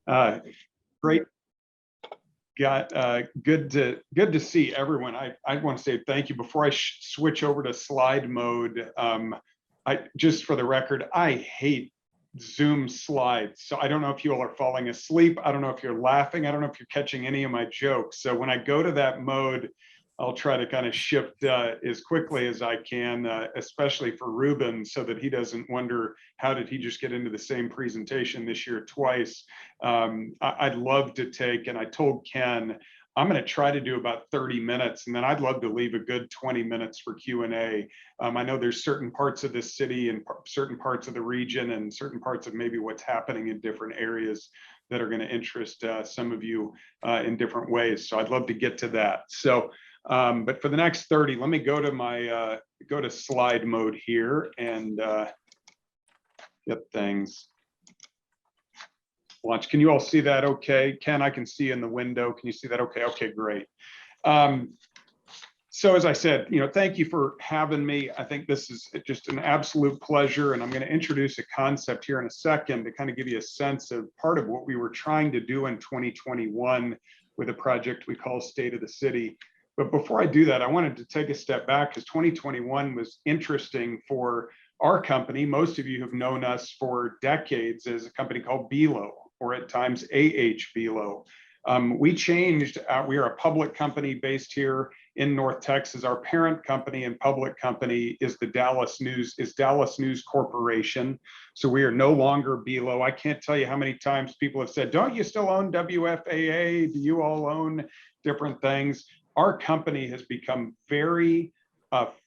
Uh, Great. Good to see everyone. I want to say thank you before I switch over to slide mode. I just for the record, I hate Zoom slides. So I don't know if you all are falling asleep. I don't know if you're laughing. I don't know if you're catching any of my jokes. So when I go to that mode, I'll try to kind of shift as quickly as I can, especially for Ruben, so that he doesn't wonder, how did he just get into the same presentation this year twice? I'd love to take, and I told Ken, I'm going to try to do about 30 minutes, and then I'd love to leave a good 20 minutes for Q&A. I know there's certain parts of this city and certain parts of the region and certain parts of maybe what's happening in different areas that are going to interest some of you in different ways. So I'd love to get to that. So, but for the next 30, let me go to my go to slide mode here and get things. Launch. Can you all see that okay? Ken, I can see in the window. Can you see that okay? Okay, great. So as I said, thank you for having me. I think this is just an absolute pleasure, and I'm going to introduce a concept here in a second to kind of give you a sense of part of what we were trying to do in 2021 with a project we call State of the City. But before I do that, I wanted to take a step back, because 2021 was interesting for our company. Most of you have known us for decades as a company called BELO, or at times BELO. We changed, we are a public company based here in North Texas. Our parent company and public company is Dallas News Corporation. So we are no longer BELO. I can't tell you how many times people have said, don't you still own WFAA? Do you all own different things? Our company has become very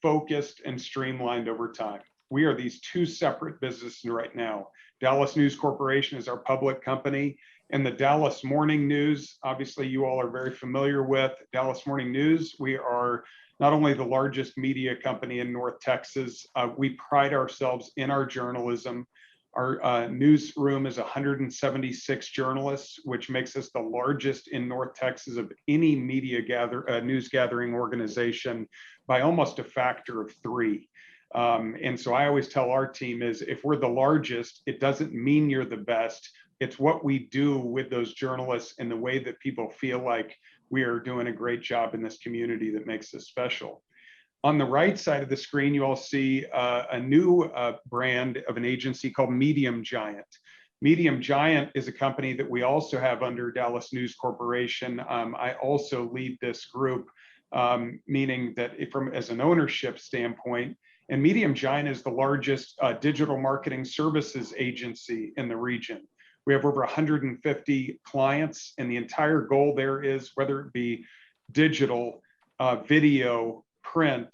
focused and streamlined over time. We are these two separate businesses right now. Dallas News Corporation is our public company, and the Dallas Morning News, obviously you all are very familiar with Dallas Morning News. We are not only the largest media company in North Texas, we pride ourselves in our journalism. Our newsroom is 176 journalists, which makes us the largest in North Texas of any media news gathering organization by almost a factor of 3. And so I always tell our team is, if we're the largest, it doesn't mean you're the best. It's what we do with those journalists and the way that people feel like we are doing a great job in this community that makes us special. On the right side of the screen, you all see a new brand of an agency called Medium Giant. Medium Giant is a company that we also have under Dallas News Corporation. I also lead this group, meaning that as an ownership standpoint, and Medium Giant is the largest digital marketing services agency in the region. We have over 150 clients, and the entire goal there is, whether it be digital, video, print,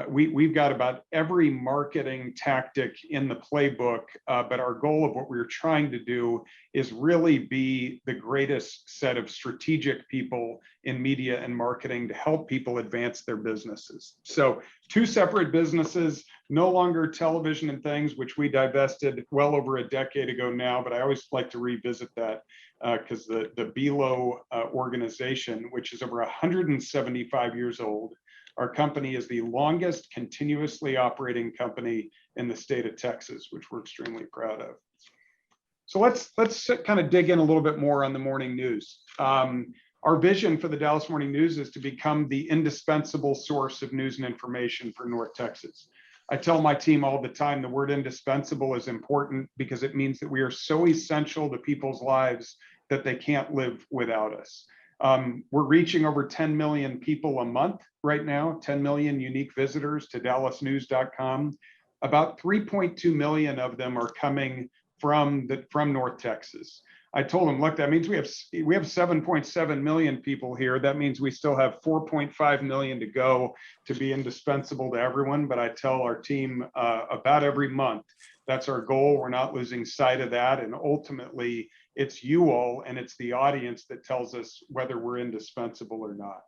we've got about every marketing tactic in the playbook, but our goal of what we're trying to do is really be the greatest set of strategic people in media and marketing to help people advance their businesses. So 2 separate businesses, no longer television and things, which we divested well over a decade ago now, but I always like to revisit that because the BELO organization, which is over 175 years old, our company is the longest continuously operating company in the state of Texas, which we're extremely proud of. So let's kind of dig in a little bit more on the morning news. Our vision for the Dallas Morning News is to become the indispensable source of news and information for North Texas. I tell my team all the time, the word indispensable is important because it means that we are so essential to people's lives that they can't live without us. We're reaching over 10 million people a month right now, 10 million unique visitors to dallasnews.com. About 3.2 million of them are coming from North Texas. I told them, look, that means we have 7.7 million people here. That means we still have 4.5 million to go to be indispensable to everyone. But I tell our team about every month, that's our goal. We're not losing sight of that. And ultimately, it's you all and it's the audience that tells us whether we're indispensable or not.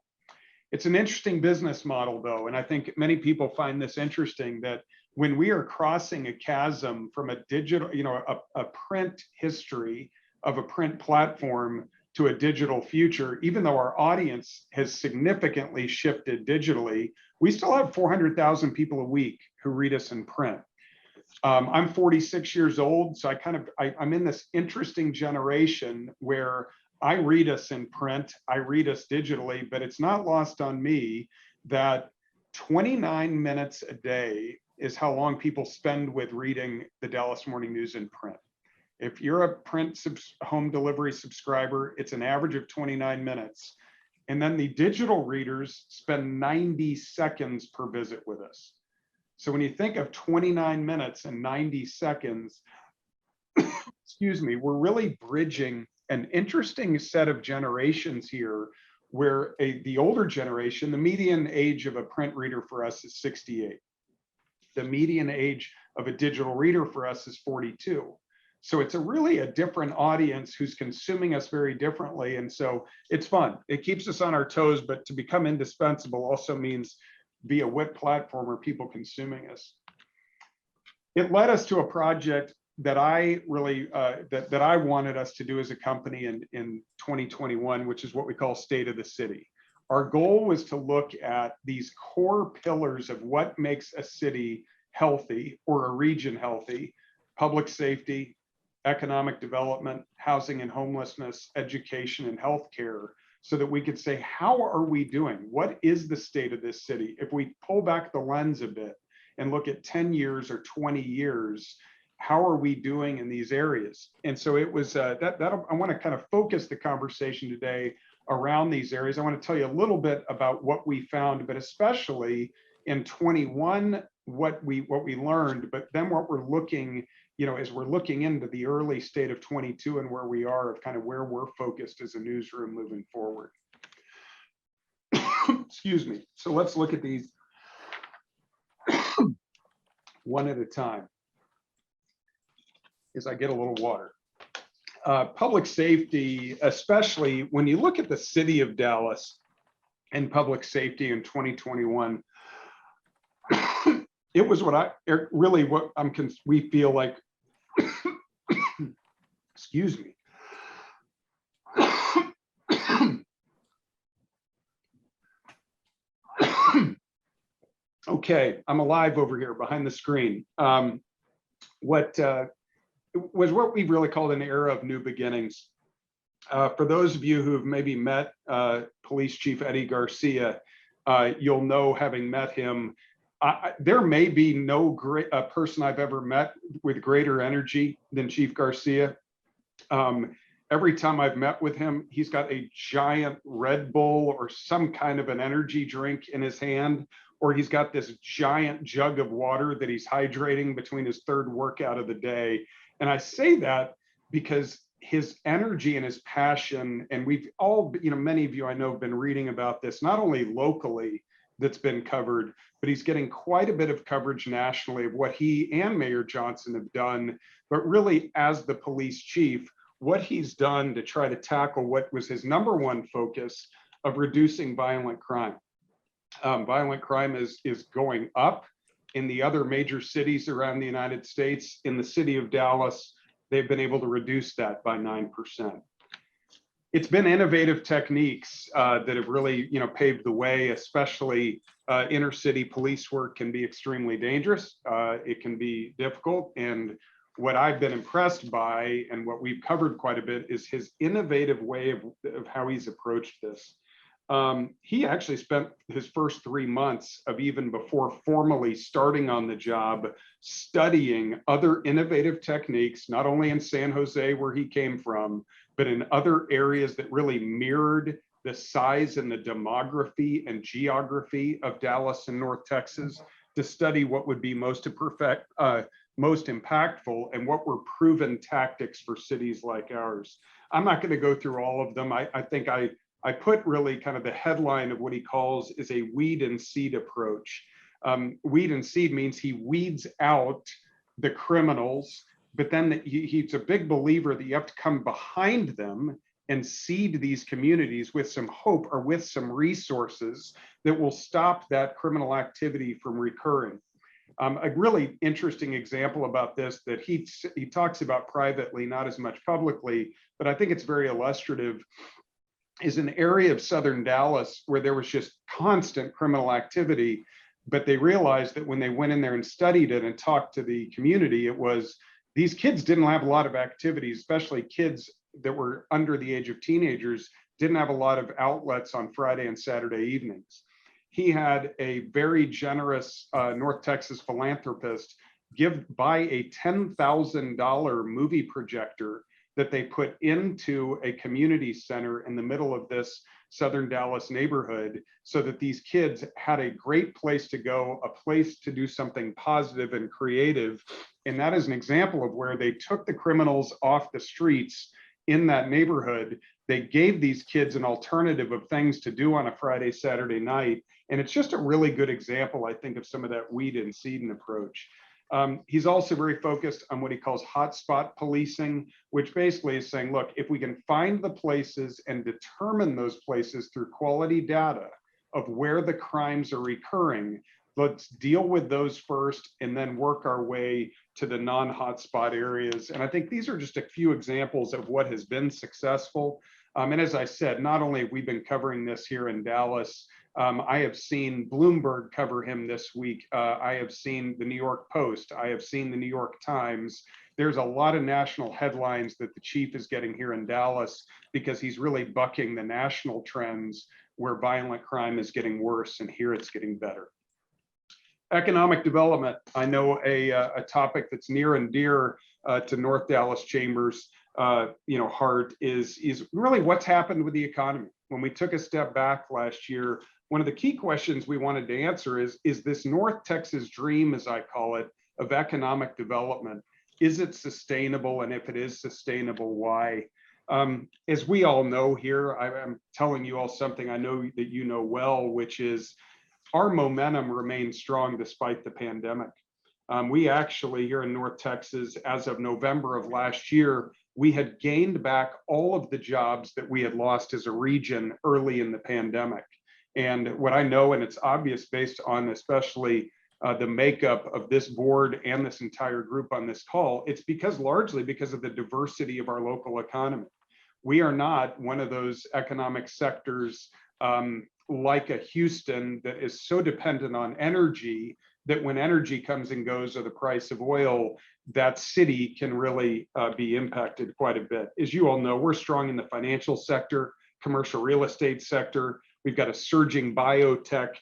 It's an interesting business model, though, and I think many people find this interesting, that when we are crossing a chasm from a digital, a print history of a print platform to a digital future, even though our audience has significantly shifted digitally, we still have 400,000 people a week who read us in print. I'm 46 years old, so I'm in this interesting generation where I read us in print, I read us digitally, but it's not lost on me that 29 minutes a day is how long people spend with reading the Dallas Morning News in print. If you're a print home delivery subscriber, it's an average of 29 minutes. And then the digital readers spend 90 seconds per visit with us. So when you think of 29 minutes and 90 seconds, excuse me, we're really bridging an interesting set of generations here where the older generation, the median age of a print reader for us is 68. The median age of a digital reader for us is 42. So it's really a different audience who's consuming us very differently. And so it's fun. It keeps us on our toes, but to become indispensable also means via what platform are people consuming us. It led us to a project that I really that I wanted us to do as a company in 2021, which is what we call State of the City. Our goal was to look at these core pillars of what makes a city healthy or a region healthy: public safety, economic development, housing and homelessness, education and healthcare, so that we could say, how are we doing? What is the state of this city? If we pull back the lens a bit and look at 10 years or 20 years, how are we doing in these areas? And so it was I want to kind of focus the conversation today around these areas. I want to tell you a little bit about what we found, but especially in 21, what we learned, but then what we're looking, as we're looking into the early state of 22 and where we are, of kind of where we're focused as a newsroom moving forward. Excuse me. So let's look at these one at a time as I get a little water. Public safety, especially when you look at the city of Dallas and public safety in 2021, it was we feel like, excuse me. Okay, I'm alive over here behind the screen. What we've really called an era of new beginnings. For those of you who have maybe met Police Chief Eddie Garcia, you'll know, having met him, there may be no person I've ever met with greater energy than Chief Garcia. Every time I've met with him, he's got a giant Red Bull or some kind of an energy drink in his hand, or he's got this giant jug of water that he's hydrating between his third workout of the day. And I say that because his energy and his passion, and we've all, many of you I know have been reading about this, not only locally that's been covered, but he's getting quite a bit of coverage nationally of what he and Mayor Johnson have done, but really as the police chief, what he's done to try to tackle what was his number one focus of reducing violent crime. Violent crime is going up in the other major cities around the United States. In the city of Dallas, they've been able to reduce that by 9%. It's been innovative techniques that have really, paved the way. Especially inner city police work can be extremely dangerous. It can be difficult. And what I've been impressed by, and what we've covered quite a bit, is his innovative way of how he's approached this. He actually spent his first 3 months of even before formally starting on the job studying other innovative techniques, not only in San Jose where he came from, but in other areas that really mirrored the size and the demography and geography of Dallas and North Texas, to study what would be most impactful and what were proven tactics for cities like ours. I'm not going to go through all of them. I think I put really kind of the headline of what he calls is a weed and seed approach. Weed and seed means he weeds out the criminals, but then he's a big believer that you have to come behind them and seed these communities with some hope or with some resources that will stop that criminal activity from recurring. A really interesting example about this that he talks about privately, not as much publicly, but I think it's very illustrative, is an area of southern Dallas where there was just constant criminal activity. But they realized that when they went in there and studied it and talked to the community, it was these kids didn't have a lot of activities, especially kids that were under the age of teenagers, didn't have a lot of outlets on Friday and Saturday evenings. He had a very generous North Texas philanthropist buy a $10,000 movie projector that they put into a community center in the middle of this Southern Dallas neighborhood, so that these kids had a great place to go, a place to do something positive and creative. And that is an example of where they took the criminals off the streets in that neighborhood. They gave these kids an alternative of things to do on a Friday, Saturday night. And it's just a really good example, I think, of some of that weed and seed approach. He's also very focused on what he calls hotspot policing, which basically is saying, look, if we can find the places and determine those places through quality data of where the crimes are recurring, let's deal with those first and then work our way to the non-hotspot areas. And I think these are just a few examples of what has been successful. And as I said, not only have we been covering this here in Dallas, I have seen Bloomberg cover him this week. I have seen the New York Post. I have seen the New York Times. There's a lot of national headlines that the chief is getting here in Dallas because he's really bucking the national trends where violent crime is getting worse, and here it's getting better. Economic development, I know a topic that's near and dear to North Dallas Chambers heart is really what's happened with the economy. When we took a step back last year, one of the key questions we wanted to answer is this North Texas dream, as I call it, of economic development, is it sustainable? And if it is sustainable, why? As we all know here, I'm telling you all something I know that you know well, which is our momentum remains strong despite the pandemic. We actually, here in North Texas, as of November of last year, we had gained back all of the jobs that we had lost as a region early in the pandemic. And what I know, and it's obvious based on especially the makeup of this board and this entire group on this call, it's largely because of the diversity of our local economy. We are not one of those economic sectors like a Houston that is so dependent on energy that when energy comes and goes, or the price of oil, that city can really be impacted quite a bit. As you all know, we're strong in the financial sector, commercial real estate sector. We've got a surging biotech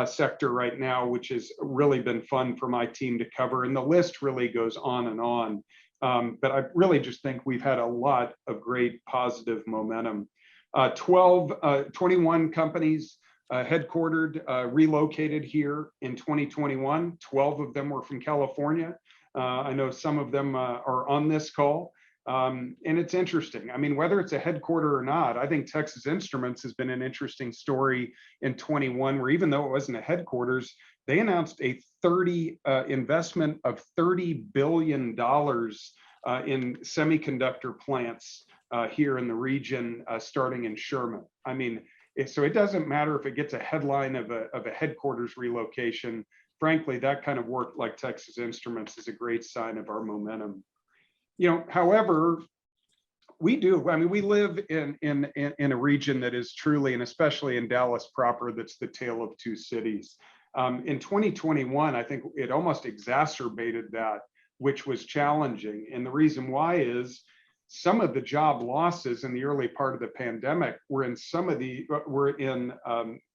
sector right now, which has really been fun for my team to cover. And the list really goes on and on. But I really just think we've had a lot of great positive momentum. 21 companies headquartered, relocated here in 2021. 12 of them were from California. I know some of them are on this call. And it's interesting. I mean, whether it's a headquarter or not, I think Texas Instruments has been an interesting story in 21, where even though it wasn't a headquarters, they announced a investment of $30 billion in semiconductor plants here in the region, starting in Sherman. I mean, so it doesn't matter if it gets a headline of a headquarters relocation. Frankly, that kind of work like Texas Instruments is a great sign of our momentum. However, we live in a region that is truly, and especially in Dallas proper, that's the tale of two cities. In 2021, I think it almost exacerbated that, which was challenging. And the reason why is some of the job losses in the early part of the pandemic were in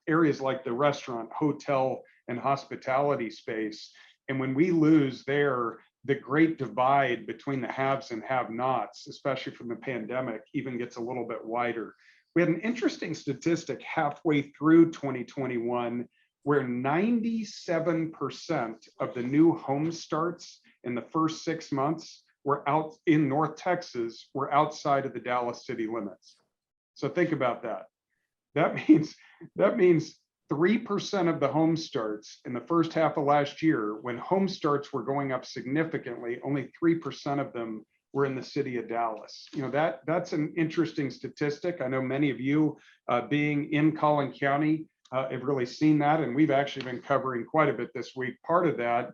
areas like the restaurant, hotel, and hospitality space. And when we lose there, the great divide between the haves and have-nots, especially from the pandemic, even gets a little bit wider. We had an interesting statistic halfway through 2021 where 97% of the new home starts in the first 6 months were out in North Texas, were outside of the Dallas city limits. So think about that. That means 3% of the home starts in the first half of last year, when home starts were going up significantly, only 3% of them were in the city of Dallas. That's an interesting statistic. I know many of you being in Collin County have really seen that, and we've actually been covering quite a bit this week. Part of that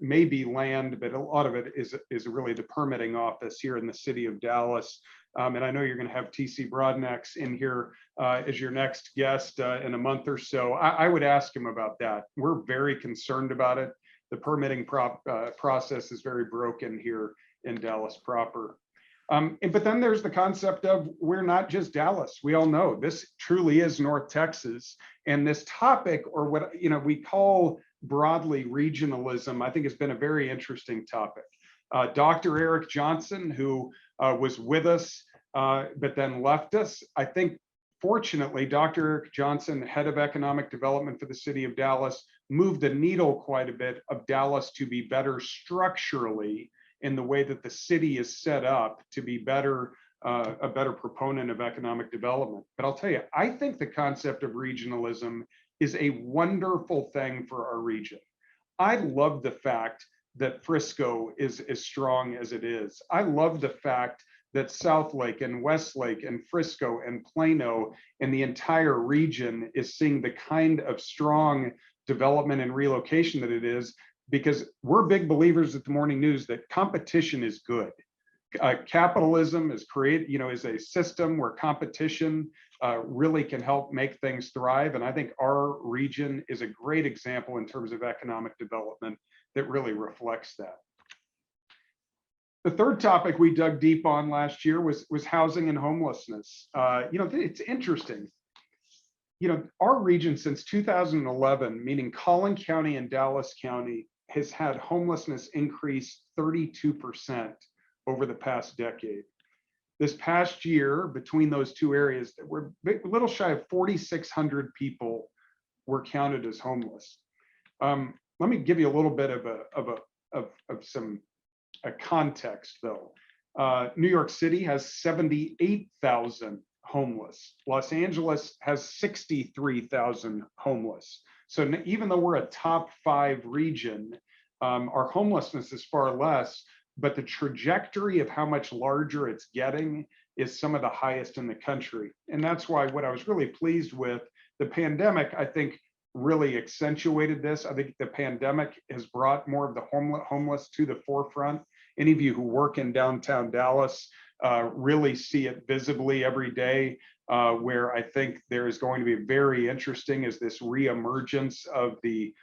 maybe land, but a lot of it is really the permitting office here in the city of Dallas. And I know you're going to have TC Broadnax in here as your next guest in a month or so. I would ask him about that. We're very concerned about it. The permitting process is very broken here in Dallas proper. But then there's the concept of we're not just Dallas. We all know this truly is North Texas. And this topic, or what we call broadly regionalism, I think has been a very interesting topic. Dr. Eric Johnson, who was with us, but then left us. I think, fortunately, Dr. Eric Johnson, head of economic development for the city of Dallas, moved the needle quite a bit of Dallas to be better structurally in the way that the city is set up to be better, a better proponent of economic development. But I'll tell you, I think the concept of regionalism is a wonderful thing for our region. I love the fact that Frisco is as strong as it is. I love the fact that South Lake and Westlake and Frisco and Plano and the entire region is seeing the kind of strong development and relocation that it is, because we're big believers at the Morning News that competition is good. Capitalism is is a system where competition really can help make things thrive. And I think our region is a great example in terms of economic development that really reflects that. The third topic we dug deep on last year was housing and homelessness. It's interesting. Our region since 2011, meaning Collin County and Dallas County, has had homelessness increase 32% over the past decade. This past year, between those two areas, we're a little shy of 4,600 people were counted as homeless. Let me give you a little bit of some context, though. New York City has 78,000 homeless. Los Angeles has 63,000 homeless. So even though we're a top 5 region, our homelessness is far less, but the trajectory of how much larger it's getting is some of the highest in the country. And that's why what I was really pleased with, the pandemic, I think, really accentuated this. I think the pandemic has brought more of the homeless to the forefront. Any of you who work in downtown Dallas really see it visibly every day, where I think there is going to be very interesting is this reemergence of the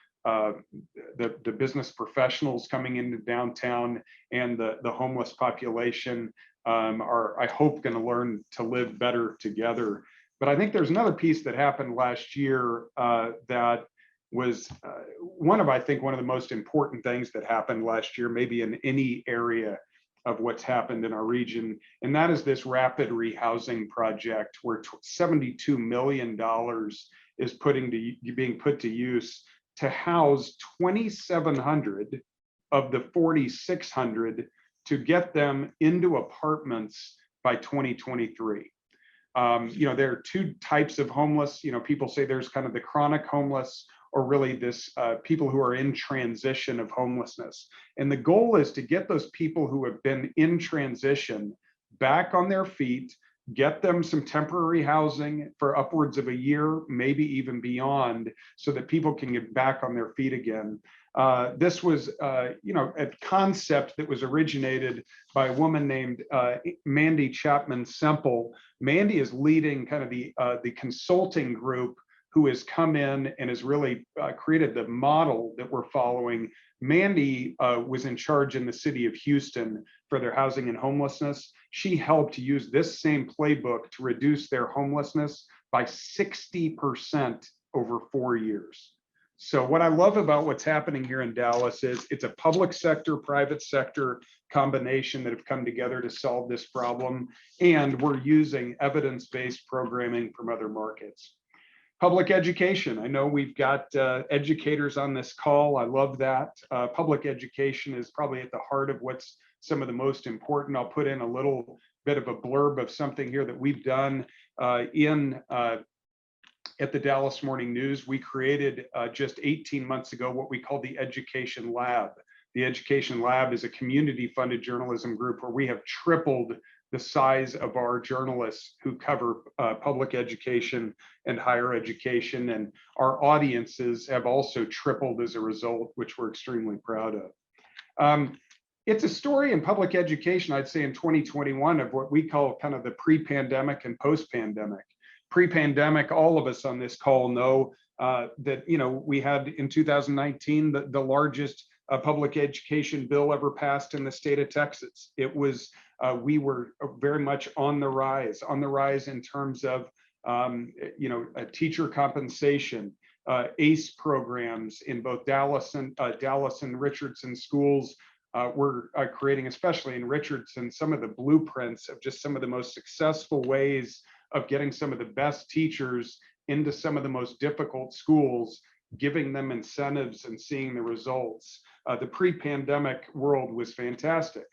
business professionals coming into downtown, and the homeless population are, I hope, going to learn to live better together. But I think there's another piece that happened last year that was one of the most important things that happened last year, maybe in any area of what's happened in our region. And that is this rapid rehousing project where $72 million is being put to use to house 2,700 of the 4,600 to get them into apartments by 2023. There are two types of homeless. People say there's kind of the chronic homeless, or really this people who are in transition of homelessness. And the goal is to get those people who have been in transition back on their feet, get them some temporary housing for upwards of a year, maybe even beyond, so that people can get back on their feet again. This was, a concept that was originated by a woman named Mandy Chapman Semple. Mandy is leading kind of the consulting group who has come in and has really created the model that we're following. Mandy was in charge in the city of Houston for their housing and homelessness. She helped use this same playbook to reduce their homelessness by 60% over 4 years. So what I love about what's happening here in Dallas is it's a public sector, private sector combination that have come together to solve this problem. And we're using evidence-based programming from other markets. Public education. I know we've got educators on this call. I love that. Public education is probably at the heart of what's some of the most important. I'll put in a little bit of a blurb of something here that we've done at the Dallas Morning News. We created just 18 months ago what we call the Education Lab. The Education Lab is a community-funded journalism group where we have tripled the size of our journalists who cover public education and higher education. And our audiences have also tripled as a result, which we're extremely proud of. It's a story in public education, I'd say in 2021, of what we call kind of the pre-pandemic and post-pandemic. Pre-pandemic, all of us on this call know that, you know, we had in 2019 the largest public education bill ever passed in the state of Texas. It was, we were very much on the rise in terms of, you know, teacher compensation, ACE programs in both Dallas and Richardson schools. We're creating, especially in Richardson, some of the blueprints of just some of the most successful ways of getting some of the best teachers into some of the most difficult schools, giving them incentives and seeing the results. The pre-pandemic world was fantastic.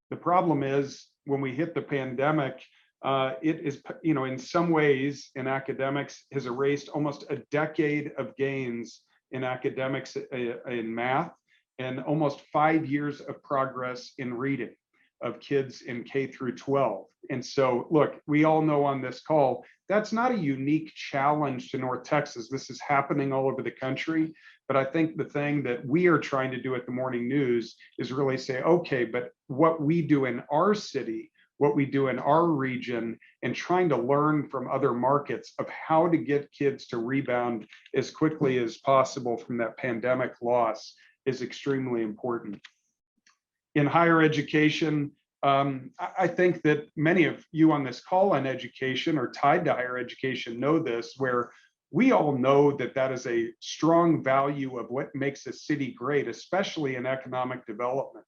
The problem is when we hit the pandemic, it is, you know, in some ways in academics has erased almost a decade of gains in academics in math, and almost 5 years of progress in reading of kids in K through 12. And so, look, we all know on this call, that's not a unique challenge to North Texas. This is happening all over the country. But I think the thing that we are trying to do at the Morning News is really say, okay, but what we do in our city, what we do in our region, and trying to learn from other markets of how to get kids to rebound as quickly as possible from that pandemic loss is extremely important. In higher education, I think that many of you on this call on education or tied to higher education know this, where we all know that that is a strong value of what makes a city great, especially in economic development.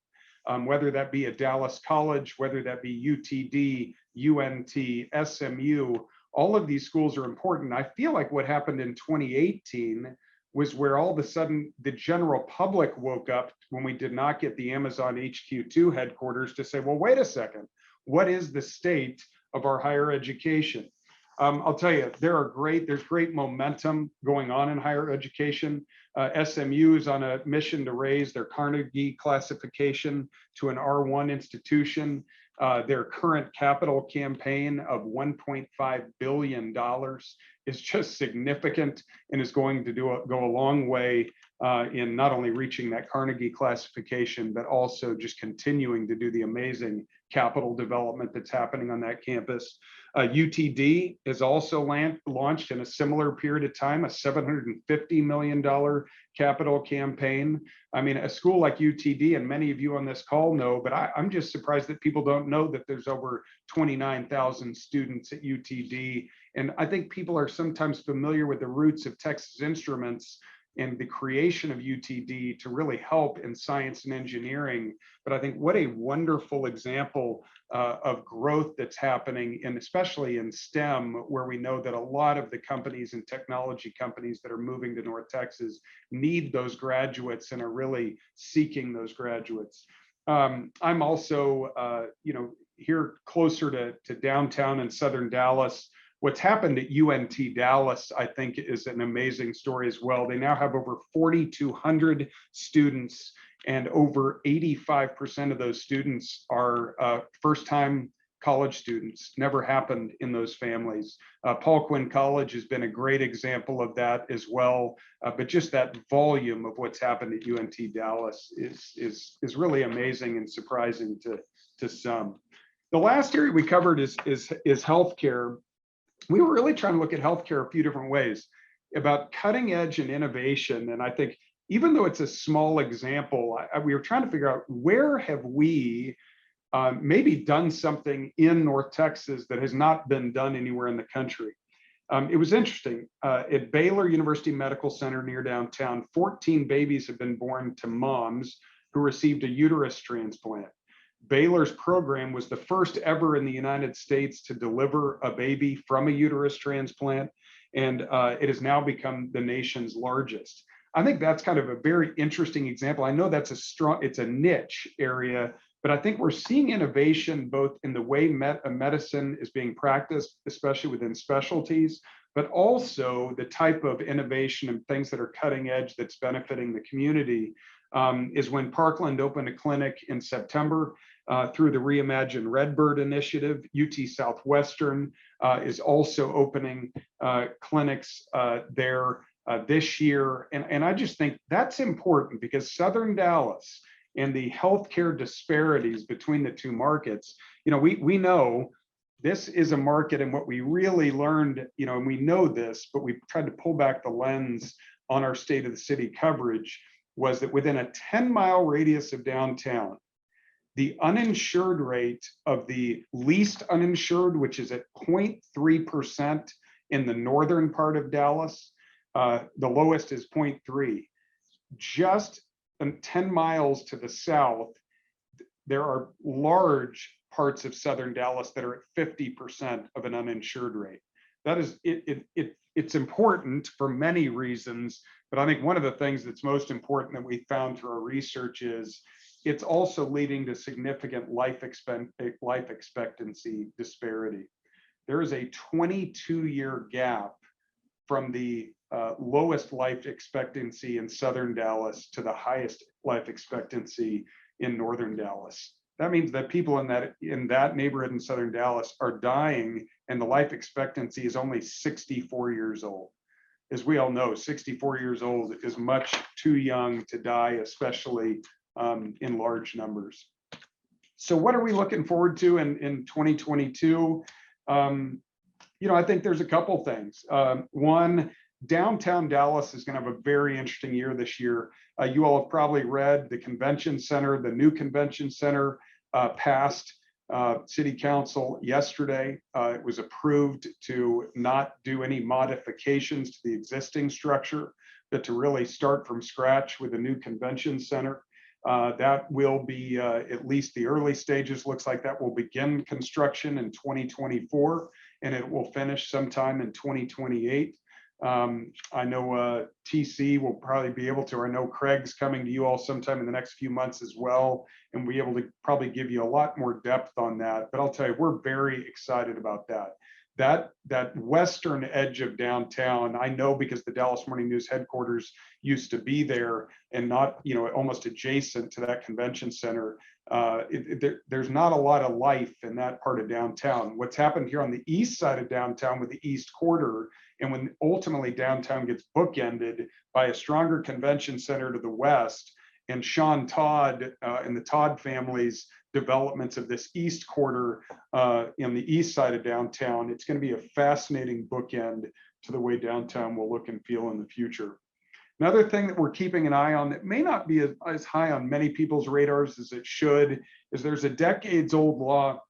Whether that be a Dallas college, whether that be UTD, UNT, SMU, all of these schools are important. I feel like what happened in 2018 was where all of a sudden the general public woke up when we did not get the Amazon HQ2 headquarters to say, well, wait a second, what is the state of our higher education? I'll tell you, there's great momentum going on in higher education. SMU is on a mission to raise their Carnegie classification to an R1 institution. Their current capital campaign of $1.5 billion is just significant and is going to go a long way in not only reaching that Carnegie classification, but also just continuing to do the amazing capital development that's happening on that campus. UTD is also launched in a similar period of time, a $750 million capital campaign. I mean, a school like UTD, and many of you on this call know, but I'm just surprised that people don't know that there's over 29,000 students at UTD. And I think people are sometimes familiar with the roots of Texas Instruments and the creation of UTD to really help in science and engineering. But I think what a wonderful example of growth that's happening, and especially in STEM, where we know that a lot of the companies and technology companies that are moving to North Texas need those graduates and are really seeking those graduates. I'm also, you know, here closer to downtown in Southern Dallas. What's happened at UNT Dallas, I think, is an amazing story as well. They now have over 4,200 students, and over 85% of those students are first-time college students. Never happened in those families. Paul Quinn College has been a great example of that as well. But just that volume of what's happened at UNT Dallas is really amazing and surprising to some. The last area we covered is healthcare. We were really trying to look at healthcare a few different ways about cutting edge and innovation. And I think even though it's a small example, we were trying to figure out where have we maybe done something in North Texas that has not been done anywhere in the country. It was interesting. At Baylor University Medical Center near downtown, 14 babies have been born to moms who received a uterus transplant. Baylor's program was the first ever in the United States to deliver a baby from a uterus transplant, and it has now become the nation's largest. I think that's kind of a very interesting example. I know that's it's a niche area, but I think we're seeing innovation both in the way medicine is being practiced, especially within specialties, but also the type of innovation and things that are cutting edge that's benefiting the community. Is when Parkland opened a clinic in September. through the Reimagine Redbird initiative. UT Southwestern is also opening clinics there this year. And I just think that's important because Southern Dallas and the healthcare disparities between the two markets, we know this is a market, and what we really learned, and we know this, but we've tried to pull back the lens on our state of the city coverage, was that within a 10-mile radius of downtown, the uninsured rate of the least uninsured, which is at 0.3% in the northern part of Dallas, the lowest is 0.3. Just 10 miles to the south, there are large parts of Southern Dallas that are at 50% of an uninsured rate. That is, it's important for many reasons, but I think one of the things that's most important that we found through our research is it's also leading to significant life expectancy disparity. There is a 22-year gap from the lowest life expectancy in Southern Dallas to the highest life expectancy in Northern Dallas. That means that people in that neighborhood in Southern Dallas are dying, and the life expectancy is only 64 years old. As we all know, 64 years old is much too young to die, especially in large numbers. So what are we looking forward to in 2022? I think there's a couple things. One, downtown Dallas is going to have a very interesting year this year. You all have probably read the convention center, the new convention center passed city council yesterday. It was approved to not do any modifications to the existing structure, but to really start from scratch with a new convention center. That will be at least the early stages. Looks like that will begin construction in 2024, and it will finish sometime in 2028. I know TC will probably be able to, or I know Craig's coming to you all sometime in the next few months as well, and we'll be able to probably give you a lot more depth on that. But I'll tell you, we're very excited about that. That western edge of downtown, I know because the Dallas Morning News headquarters used to be there and not, almost adjacent to that convention center. There's not a lot of life in that part of downtown. What's happened here on the east side of downtown with the East Quarter, and when ultimately downtown gets bookended by a stronger convention center to the west, and Sean Todd and the Todd family's developments of this East Quarter in the east side of downtown, it's going to be a fascinating bookend to the way downtown will look and feel in the future. Another thing that we're keeping an eye on that may not be as high on many people's radars as it should is there's a decades-old law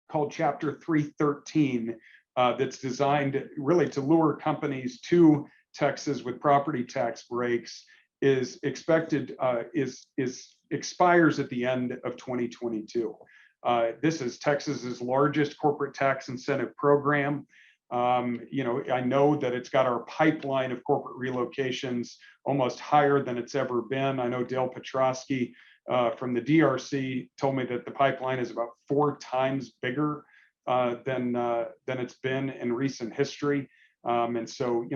called Chapter 313 that's designed really to lure companies to Texas with property tax breaks. Is expected expires at the end of 2022. This is Texas's largest corporate tax incentive program. I know that it's got our pipeline of corporate relocations almost higher than it's ever been. I know Dale Petrosky from the DRC told me that the pipeline is about 4 times bigger than it's been in recent history. And so,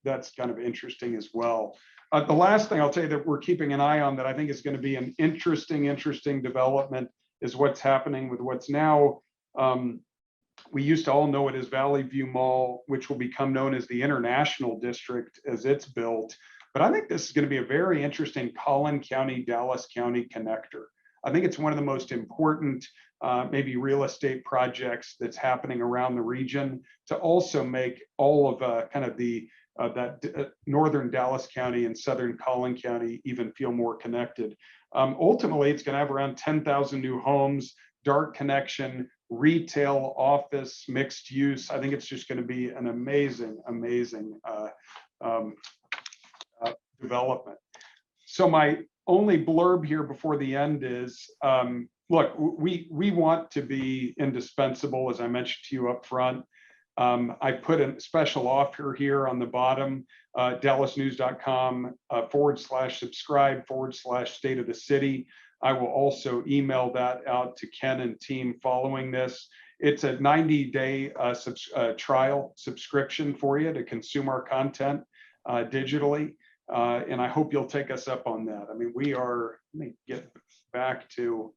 that's kind of interesting as well. The last thing I'll tell you that we're keeping an eye on that I think is going to be an interesting development is what's happening with what's now, we used to all know it as Valley View Mall, which will become known as the International District as it's built. But I think this is going to be a very interesting Collin County, Dallas County connector. I think it's one of the most important maybe real estate projects that's happening around the region to also make all of kind of the northern Dallas County and southern Collin County even feel more connected. Ultimately, it's going to have around 10,000 new homes, dark connection, retail, office, mixed use. I think it's just going to be an amazing development. So my only blurb here before the end is, look, we want to be indispensable, as I mentioned to you up front. I put a special offer here on the bottom, dallasnews.com /subscribe/state of the city. I will also email that out to Ken and team following this. It's a 90-day trial subscription for you to consume our content digitally. And I hope you'll take us up on that. I mean, let me get back to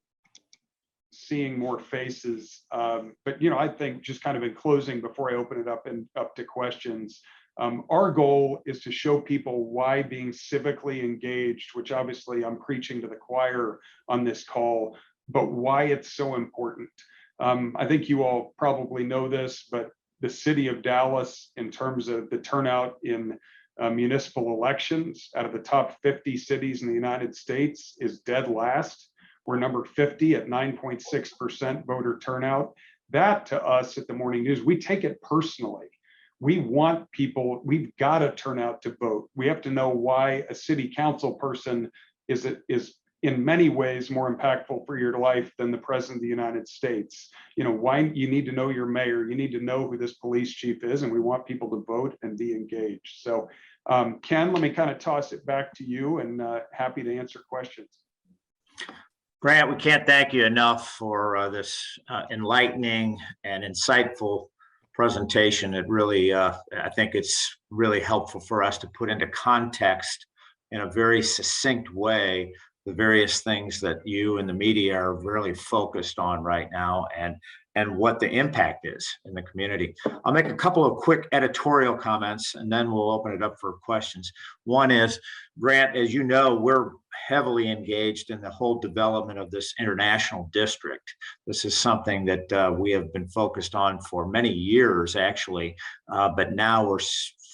seeing more faces. But I think just kind of in closing, before I open it up to questions, our goal is to show people why being civically engaged, which obviously I'm preaching to the choir on this call, but why it's so important. I think you all probably know this, but the city of Dallas, in terms of the turnout in municipal elections, out of the top 50 cities in the United States, is dead last. We're number 50 at 9.6% voter turnout. That, to us at the Morning News, we take it personally. We want people, we've got to turn out to vote. We have to know why a city council person is in many ways more impactful for your life than the president of the United States. Why you need to know your mayor, you need to know who this police chief is, and we want people to vote and be engaged. So Ken, let me kind of toss it back to you, and happy to answer questions. Grant, we can't thank you enough for this enlightening and insightful presentation. It really, I think it's really helpful for us to put into context in a very succinct way the various things that you and the media are really focused on right now, and what the impact is in the community. I'll make a couple of quick editorial comments, and then we'll open it up for questions. One is, Grant, as you know, we're heavily engaged in the whole development of this international district. This is something that we have been focused on for many years, actually, but now we're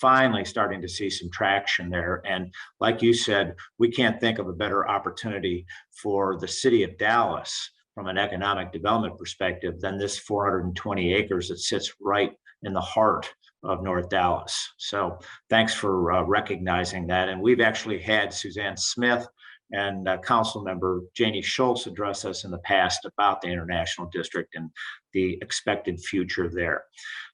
finally starting to see some traction there. And like you said, we can't think of a better opportunity for the city of Dallas from an economic development perspective than this 420 acres that sits right in the heart of North Dallas. So thanks for recognizing that. And we've actually had Suzanne Smith and Council Member Janie Schultz address us in the past about the International District and the expected future there.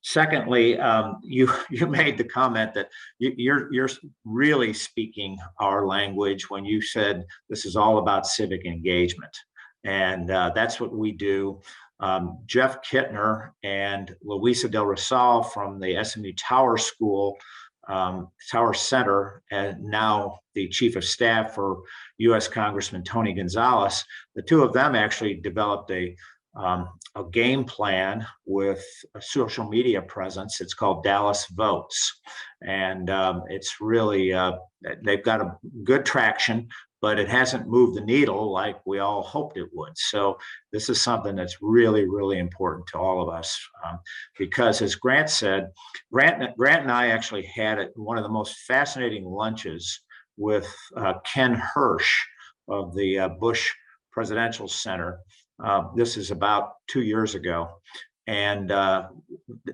Secondly, you made the comment that you're really speaking our language when you said this is all about civic engagement. And that's what we do. Jeff Kittner and Luisa Del Rosal from the SMU Tower School, Tower Center, and now the Chief of Staff for U.S. Congressman Tony Gonzalez, the two of them actually developed a game plan with a social media presence. It's called Dallas Votes. And it's really, they've got a good traction, but it hasn't moved the needle like we all hoped it would. So this is something that's really, really important to all of us, because as Grant said, Grant and I actually had one of the most fascinating lunches with Ken Hirsch of the Bush Presidential Center. This is about 2 years ago. And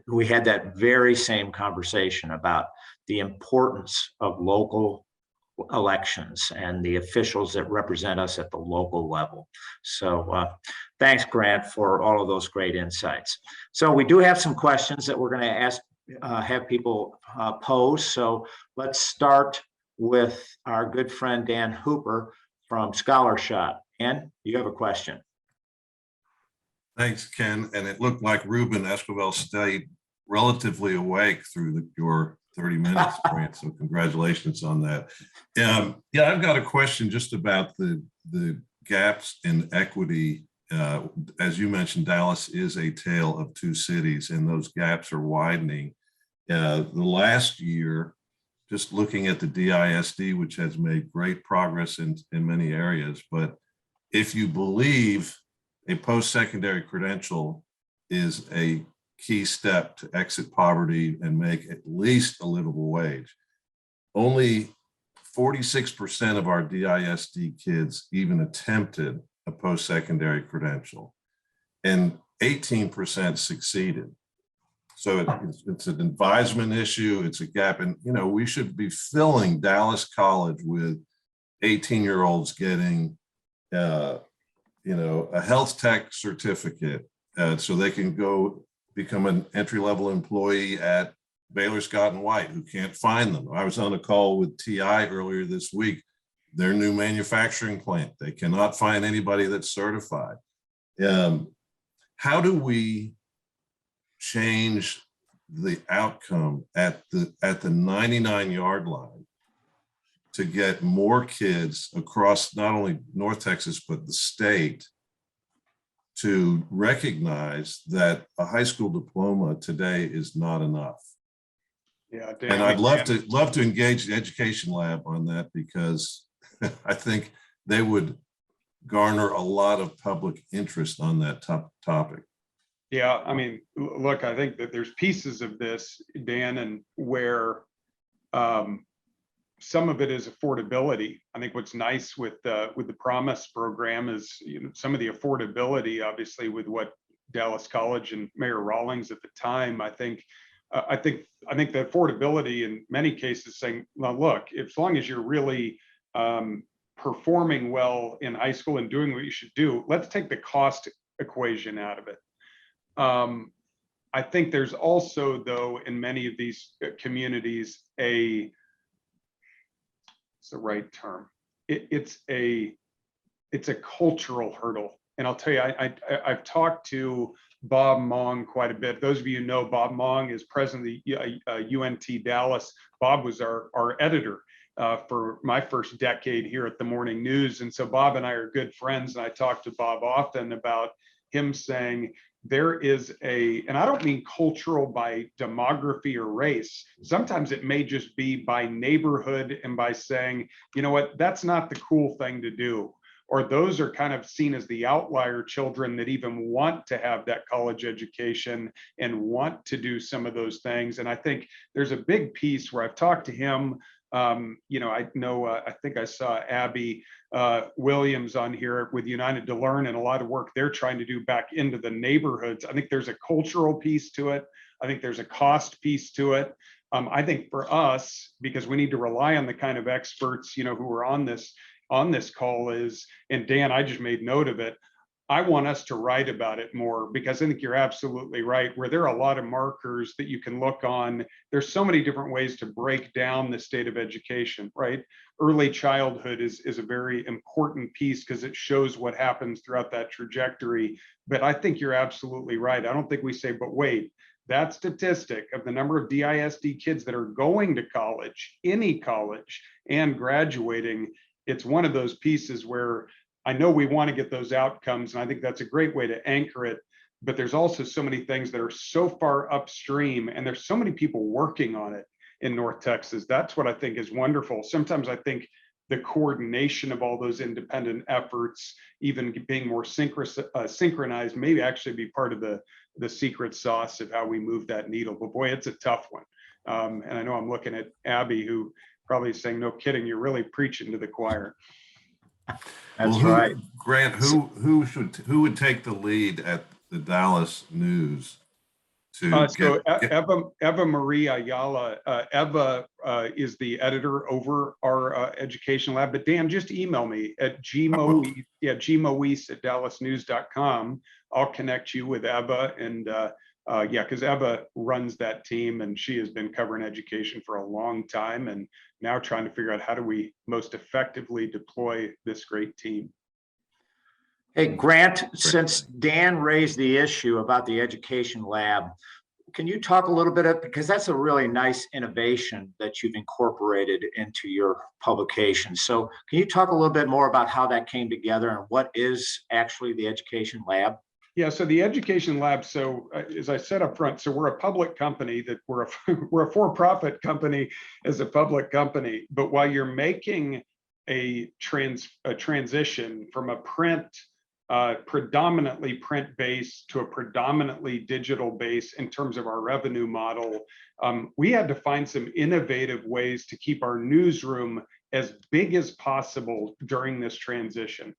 we had that very same conversation about the importance of local elections and the officials that represent us at the local level. So thanks, Grant, for all of those great insights. So we do have some questions that we're going to ask, have people pose. So let's start with our good friend Dan Hooper from Scholar Shot. Dan, you have a question. Thanks, Ken. And it looked like Ruben Esquivel stayed relatively awake through your 30 minutes, Grant. So congratulations on that. Yeah, I've got a question just about the gaps in equity. As you mentioned, Dallas is a tale of two cities, and those gaps are widening. The last year, just looking at the DISD, which has made great progress in many areas, but if you believe a post-secondary credential is a key step to exit poverty and make at least a livable wage, only 46% of our DISD kids even attempted a post-secondary credential, and 18% succeeded. So it's an advisement issue, it's a gap, and we should be filling Dallas College with 18-year-olds getting a health tech certificate so they can go become an entry-level employee at Baylor Scott and White, who can't find them. I was on a call with TI earlier this week, their new manufacturing plant. They cannot find anybody that's certified. How do we change the outcome at the 99-yard line to get more kids across not only North Texas, but the state to recognize that a high school diploma today is not enough. Yeah, And Dan, I'd love to engage the Education Lab on that, because I think they would garner a lot of public interest on that topic. yeah, I mean, look, I think that there's pieces of this, Dan, and where some of it is affordability. I think what's nice with the Promise program is, you know, some of the affordability, obviously, with what Dallas College and Mayor Rawlings at the time, I think the affordability in many cases saying, well, look, as long as you're really performing well in high school and doing what you should do, let's take the cost equation out of it. I think there's also, though, in many of these communities, it's the right term. It's a cultural hurdle. And I'll tell you, I've talked to Bob Mong quite a bit. Those of you who know Bob Mong is president of the UNT Dallas. Bob was our editor for my first decade here at the Morning News. And so Bob and I are good friends. And I talk to Bob often about him saying, there is and I don't mean cultural by demography or race. Sometimes it may just be by neighborhood and by saying, you know what, that's not the cool thing to do. Or those are kind of seen as the outlier children that even want to have that college education and want to do some of those things. And I think there's a big piece where I've talked to him. You know, I think I saw Abby Williams on here with United to Learn, and a lot of work they're trying to do back into the neighborhoods. I think there's a cultural piece to it. I think there's a cost piece to it. I think for us, because we need to rely on the kind of experts, you know, who are on this call is, and Dan, I just made note of it. I want us to write about it more, because I think you're absolutely right, where there are a lot of markers that you can look on. There's so many different ways to break down the state of education, right? Early childhood is a very important piece because it shows what happens throughout that trajectory. But I think you're absolutely right. I don't think we say, but wait, that statistic of the number of DISD kids that are going to college, any college, and graduating, it's one of those pieces where I know we want to get those outcomes, and I think that's a great way to anchor it. But there's also so many things that are so far upstream, and there's so many people working on it in North Texas. That's what I think is wonderful. Sometimes I think the coordination of all those independent efforts, even being more synchronized, maybe actually be part of the secret sauce of how we move that needle. But boy, it's a tough one. And I know I'm looking at Abby, who probably is saying, no kidding, you're really preaching to the choir. That's well, right. Grant, who would take the lead at the Dallas News to Eva Marie Ayala. Eva is the editor over our education lab. But Dan, just email me at gmoise at dallasnews.com. I'll connect you with Eva, and yeah, because Eva runs that team, and she has been covering education for a long time, and now trying to figure out how do we most effectively deploy this great team. Hey, Grant, since Dan raised the issue about the education lab, can you talk a little bit because that's a really nice innovation that you've incorporated into your publication. So can you talk a little bit more about how that came together and what is actually the education lab? Yeah, so the education lab, so as I said up front, so we're a public company, that we're a for-profit company as a public company. But while you're making a transition from a predominantly print base to a predominantly digital base in terms of our revenue model, we had to find some innovative ways to keep our newsroom as big as possible during this transition.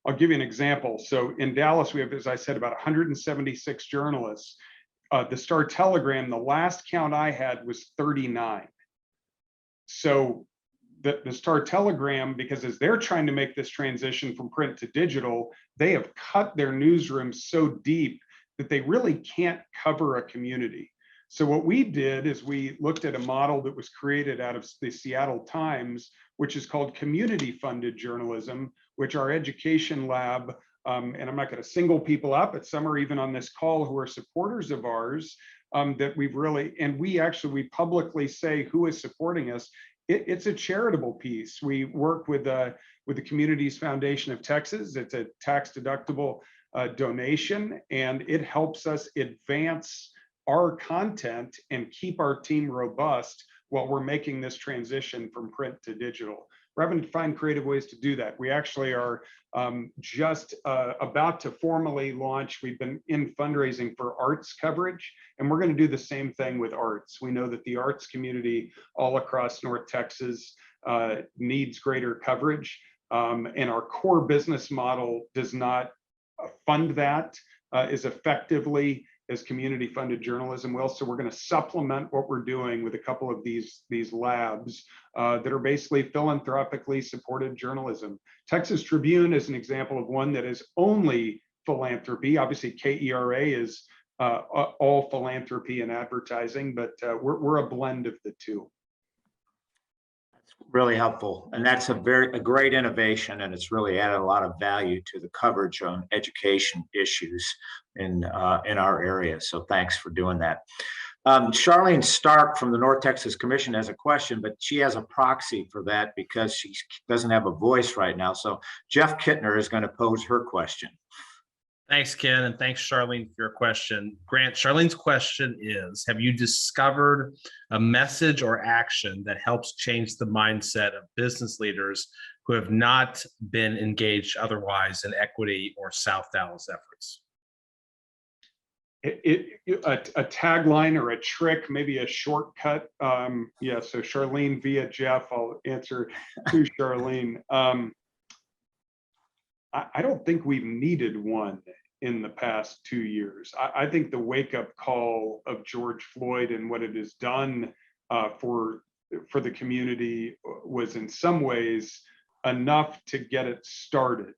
I'll give you an example. So in Dallas, we have, as I said, about 176 journalists. The Star Telegram, the last count I had was 39. So the Star Telegram, because as they're trying to make this transition from print to digital, they have cut their newsroom so deep that they really can't cover a community. So what we did is we looked at a model that was created out of the Seattle Times, which is called community funded journalism, which our education lab, and I'm not going to single people out, but some are even on this call who are supporters of ours, that we've really, and we publicly say who is supporting us. It's a charitable piece. We work with the Communities Foundation of Texas. It's a tax deductible donation, and it helps us advance our content and keep our team robust while we're making this transition from print to digital. We're having to find creative ways to do that. We actually are just about to formally launch. We've been in fundraising for arts coverage, and we're going to do the same thing with arts. We know that the arts community all across North Texas needs greater coverage, and our core business model does not fund that as effectively as community funded journalism will. So we're going to supplement what we're doing with a couple of these labs that are basically philanthropically supported journalism. Texas Tribune is an example of one that is only philanthropy. Obviously KERA is all philanthropy and advertising, but we're a blend of the two. Really helpful, and that's a great innovation, and it's really added a lot of value to the coverage on education issues in our area. So thanks for doing that. Charlene Stark from the North Texas Commission has a question, but she has a proxy for that because she doesn't have a voice right now. So Jeff Kittner is going to pose her question. Thanks, Ken, and thanks, Charlene, for your question. Grant, Charlene's question is, have you discovered a message or action that helps change the mindset of business leaders who have not been engaged otherwise in equity or South Dallas efforts? A tagline or a trick, maybe a shortcut. Yeah, so Charlene via Jeff, I'll answer to Charlene. I don't think we've needed one in the past 2 years. I think the wake-up call of George Floyd and what it has done for the community was in some ways enough to get it started.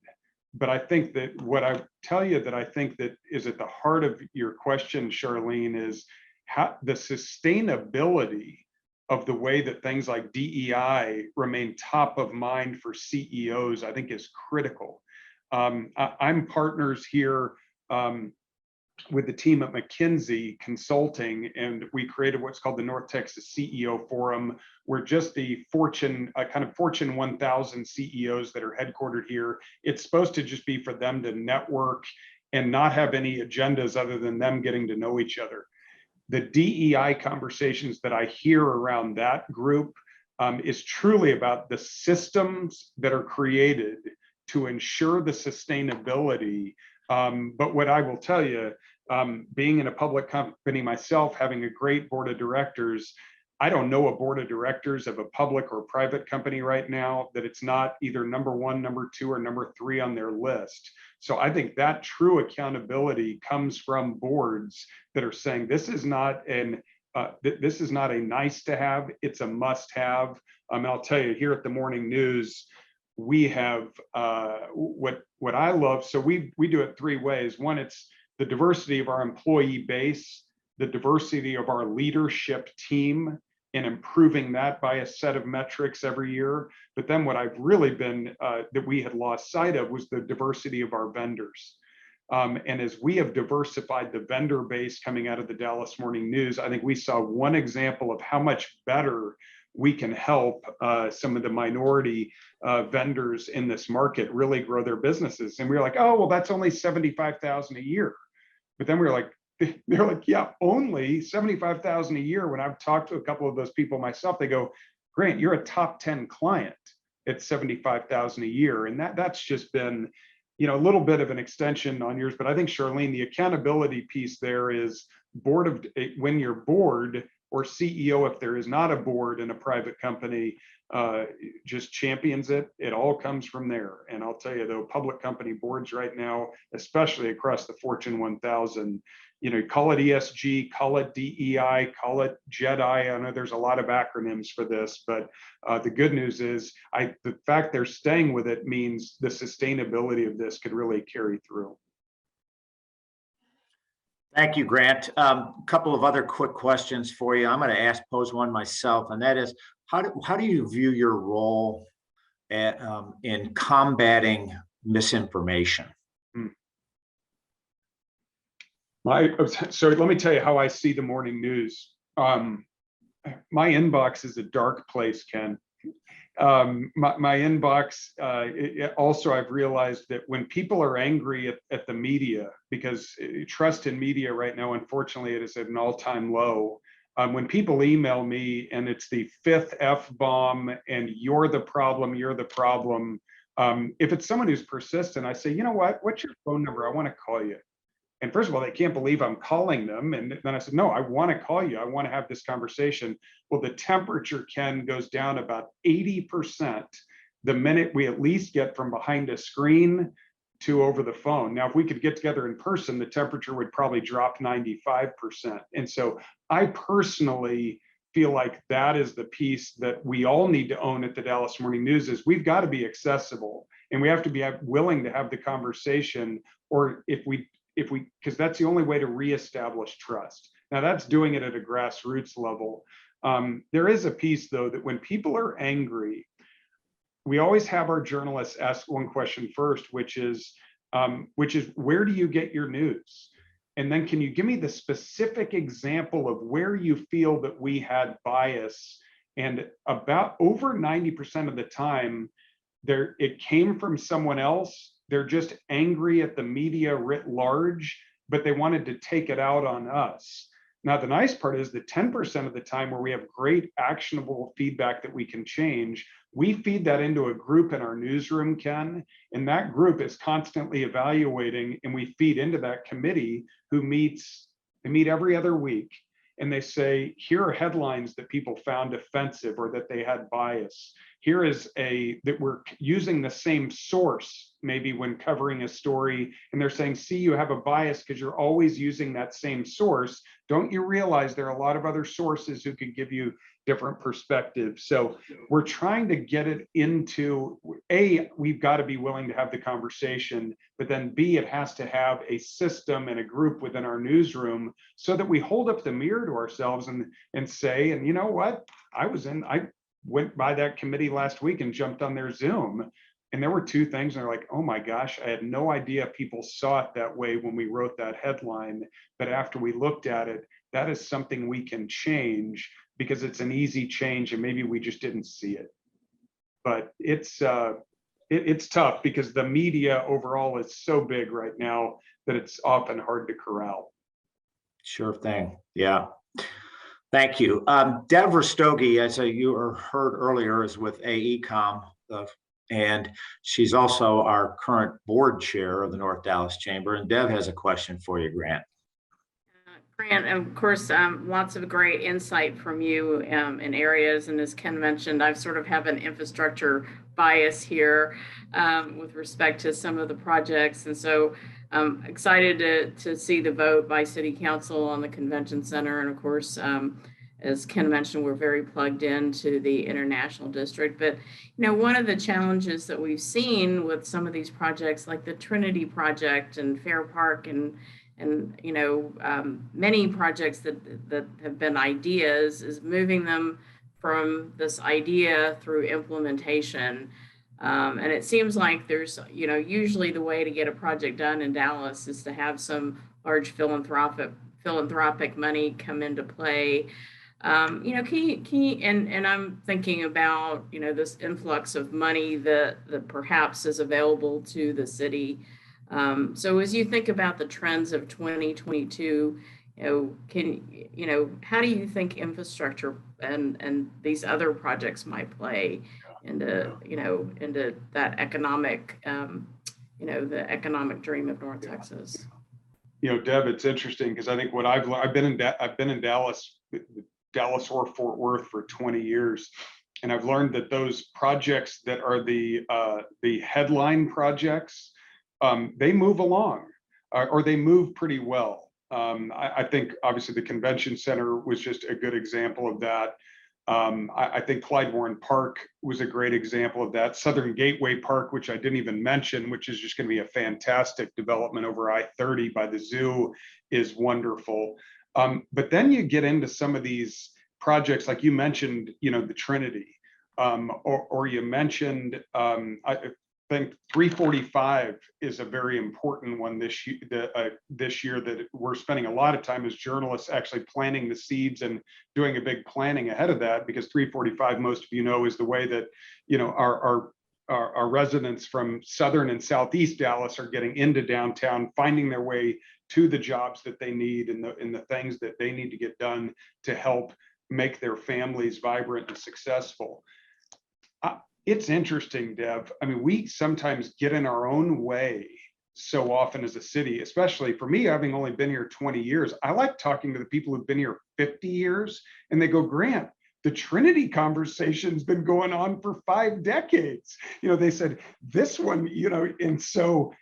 But I think that what I tell you that I think that is at the heart of your question, Charlene, is how the sustainability of the way that things like DEI remain top of mind for CEOs, I think is critical. I'm partners here with the team at McKinsey Consulting, and we created what's called the North Texas CEO Forum, where just the Fortune 1000 CEOs that are headquartered here, it's supposed to just be for them to network and not have any agendas other than them getting to know each other. The DEI conversations that I hear around that group is truly about the systems that are created to ensure the sustainability. But what I will tell you, being in a public company myself, having a great board of directors, I don't know a board of directors of a public or private company right now that it's not either number 1, number 2, or number 3 on their list. So I think that true accountability comes from boards that are saying this is not a nice to have, it's a must have. I'll tell you, here at the Morning News, we have what I love. So we do it 3 ways. One, it's the diversity of our employee base, the diversity of our leadership team, and improving that by a set of metrics every year. But then what I've really been that we had lost sight of was the diversity of our vendors. And as we have diversified the vendor base coming out of the Dallas Morning News, I think we saw one example of how much better we can help some of the minority vendors in this market really grow their businesses. And we were like, oh, well, that's only $75,000 a year. But then we were like, they're like, yeah, only $75,000 a year. When I've talked to a couple of those people myself, they go, Grant, you're a top 10 client at $75,000 a year. And that's just been, a little bit of an extension on yours. But I think, Charlene, the accountability piece there is when you're board or CEO, if there is not a board in a private company, just champions it. It all comes from there. And I'll tell you, though, public company boards right now, especially across the Fortune 1000, call it ESG, call it DEI, call it JEDI. I know there's a lot of acronyms for this, but the good news is the fact they're staying with it means the sustainability of this could really carry through. Thank you, Grant. A couple of other quick questions for you. I'm going to pose one myself, and that is, how do you view your role in combating misinformation? So let me tell you how I see the Morning News. My inbox is a dark place, Ken. My inbox, also, I've realized that when people are angry at the media, because trust in media right now, unfortunately, it is at an all-time low. When people email me and it's the fifth F-bomb and you're the problem, if it's someone who's persistent, I say, you know what, what's your phone number? I want to call you. And first of all, they can't believe I'm calling them. And then I said, no, I want to call you. I want to have this conversation. Well, the temperature, Ken, goes down about 80% the minute we at least get from behind a screen to over the phone. Now, if we could get together in person, the temperature would probably drop 95%. And so I personally feel like that is the piece that we all need to own at the Dallas Morning News is we've got to be accessible and we have to be willing to have the conversation, or because that's the only way to reestablish trust. Now that's doing it at a grassroots level. There is a piece though, that when people are angry, we always have our journalists ask one question first, which is where do you get your news? And then can you give me the specific example of where you feel that we had bias? And about over 90% of the time, it came from someone else. They're just angry at the media writ large, but they wanted to take it out on us. Now, the nice part is that 10% of the time where we have great actionable feedback that we can change, we feed that into a group in our newsroom, Ken, and that group is constantly evaluating, and we feed into that committee who meet every other week. And they say, here are headlines that people found offensive or that they had bias. Here is that we're using the same source, maybe when covering a story, and they're saying, see, you have a bias because you're always using that same source. Don't you realize there are a lot of other sources who could give you different perspectives? So we're trying to get it into, A, we've got to be willing to have the conversation, but then B, it has to have a system and a group within our newsroom so that we hold up the mirror to ourselves and say, and you know what, I went by that committee last week and jumped on their Zoom, and there were two things, and they're like, oh my gosh, I had no idea people saw it that way when we wrote that headline, but after we looked at it, that is something we can change because it's an easy change and maybe we just didn't see it. But it's tough because the media overall is so big right now that it's often hard to corral. Sure thing. Yeah. Thank you. Deb Rastogi, as you heard earlier, is with AECOM, and she's also our current board chair of the North Dallas Chamber. And Deb has a question for you, Grant. Grant, of course, lots of great insight from you in areas. And as Ken mentioned, I sort of have an infrastructure bias here with respect to some of the projects. And so I'm excited to see the vote by City Council on the Convention Center. And of course, as Ken mentioned, we're very plugged into the International District. But, you know, one of the challenges that we've seen with some of these projects, like the Trinity Project and Fair Park and you know, many projects that have been ideas, is moving them from this idea through implementation. And it seems like there's, you know, usually the way to get a project done in Dallas is to have some large philanthropic money come into play. You know, can you, and I'm thinking about, you know, this influx of money that perhaps is available to the city. So as you think about the trends of 2022, how do you think infrastructure and these other projects might play into, into that economic, the economic dream of North Texas? You know, Deb, it's interesting because I think what I've been in Dallas or Fort Worth for 20 years. And I've learned that those projects that are the headline projects, they move along or they move pretty well. I think obviously the convention center was just a good example of that. I think Clyde Warren Park was a great example of that. Southern Gateway Park, which I didn't even mention, which is just going to be a fantastic development over I-30 by the zoo, is wonderful. But then you get into some of these projects, like you mentioned, the Trinity, or you mentioned think 345 is a very important one this year, that we're spending a lot of time as journalists actually planting the seeds and doing a big planning ahead of that, because 345, most of you know, is the way that, you know, our residents from southern and southeast Dallas are getting into downtown, finding their way to the jobs that they need and the things that they need to get done to help make their families vibrant and successful. It's interesting, Dev. I mean, we sometimes get in our own way so often as a city, especially for me, having only been here 20 years. I like talking to the people who've been here 50 years, and they go, Grant, the Trinity conversation's been going on for 5 decades. You know, they said this one, you know, and so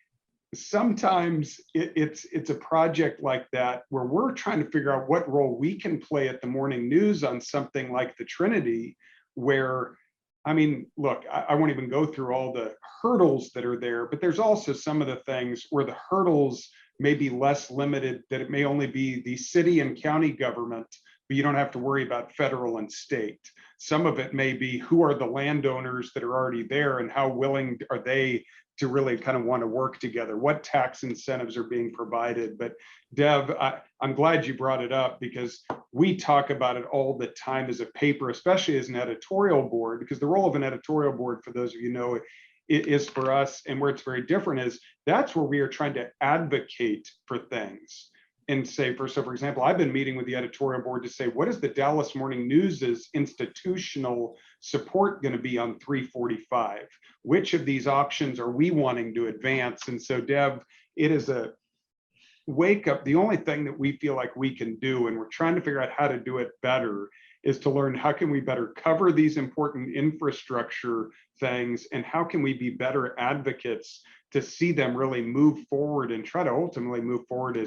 sometimes it's a project like that where we're trying to figure out what role we can play at the morning news on something like the Trinity, where, I mean, look, I won't even go through all the hurdles that are there, but there's also some of the things where the hurdles may be less limited, that it may only be the city and county government, but you don't have to worry about federal and state. Some of it may be who are the landowners that are already there and how willing are they to really kind of want to work together, what tax incentives are being provided. But Dev, I'm glad you brought it up, because we talk about it all the time as a paper, especially as an editorial board, because the role of an editorial board, for those of you know, it is for us, and where it's very different is that's where we are trying to advocate for things and say, for example, I've been meeting with the editorial board to say, what is the Dallas Morning News's institutional support going to be on 345? Which of these options are we wanting to advance? And so, Deb, it is a wake up. The only thing that we feel like we can do, and we're trying to figure out how to do it better, is to learn how can we better cover these important infrastructure things, and how can we be better advocates to see them really move forward and try to ultimately move forward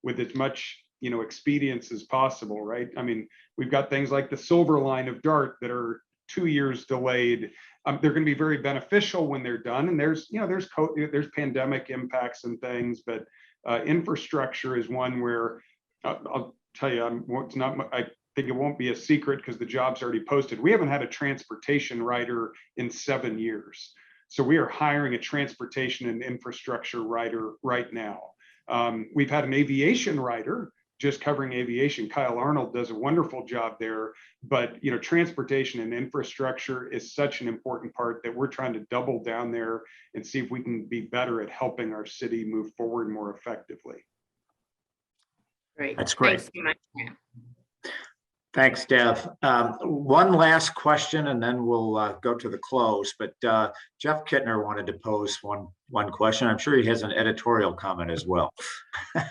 with as much, you know, expedience as possible, right? I mean, we've got things like the Silver Line of DART that are 2 years delayed. They're going to be very beneficial when they're done, and there's pandemic impacts and things, but infrastructure is one where I'll tell you, it's not. I think it won't be a secret because the job's already posted. We haven't had a transportation writer in 7 years, so we are hiring a transportation and infrastructure writer right now. We've had an aviation writer just covering aviation. Kyle Arnold does a wonderful job there, but you know, transportation and infrastructure is such an important part that we're trying to double down there and see if we can be better at helping our city move forward more effectively. Great. That's great. Thanks so much, Grant. Thanks, Dev. One last question, and then we'll go to the close. But Jeff Kittner wanted to pose one question. I'm sure he has an editorial comment as well.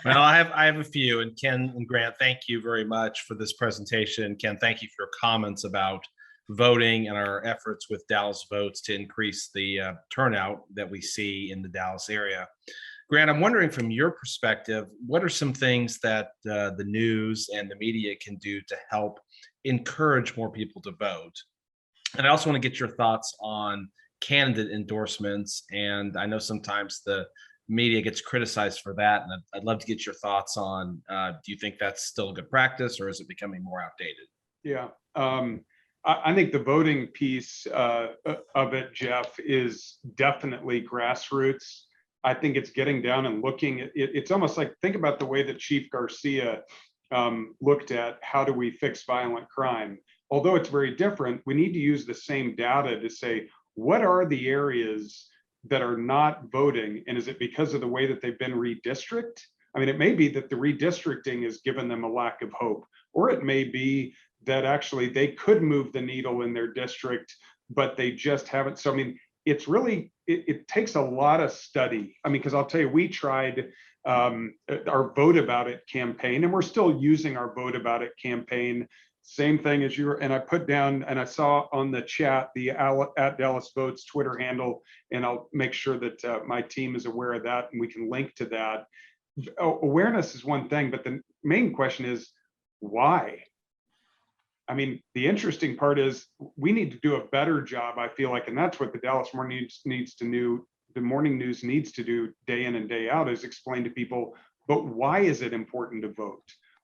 Well, I have a few. And Ken and Grant, thank you very much for this presentation. Ken, thank you for your comments about voting and our efforts with Dallas Votes to increase the turnout that we see in the Dallas area. Grant, I'm wondering from your perspective, what are some things that the news and the media can do to help encourage more people to vote? And I also want to get your thoughts on candidate endorsements. And I know sometimes the media gets criticized for that. And I'd love to get your thoughts on, do you think that's still a good practice, or is it becoming more outdated? Yeah. I think the voting piece of it, Jeff, is definitely grassroots. I think it's getting down and looking at it. It's almost like, think about the way that Chief Garcia looked at how do we fix violent crime. Although it's very different, we need to use the same data to say, what are the areas that are not voting? And is it because of the way that they've been redistricted? I mean, it may be that the redistricting has given them a lack of hope, or it may be that actually they could move the needle in their district, but they just haven't. So, I mean, it's really, it takes a lot of study. I mean, because I'll tell you, we tried our Vote About It campaign, and we're still using our Vote About It campaign. Same thing as you, and I put down, and I saw on the chat, the at Dallas Votes Twitter handle, and I'll make sure that my team is aware of that, and we can link to that. Awareness is one thing, but the main question is why? I mean, the interesting part is we need to do a better job, I feel like, and that's what the Dallas Morning needs to do. The morning news needs to do day in and day out, is explain to people, but why is it important to vote?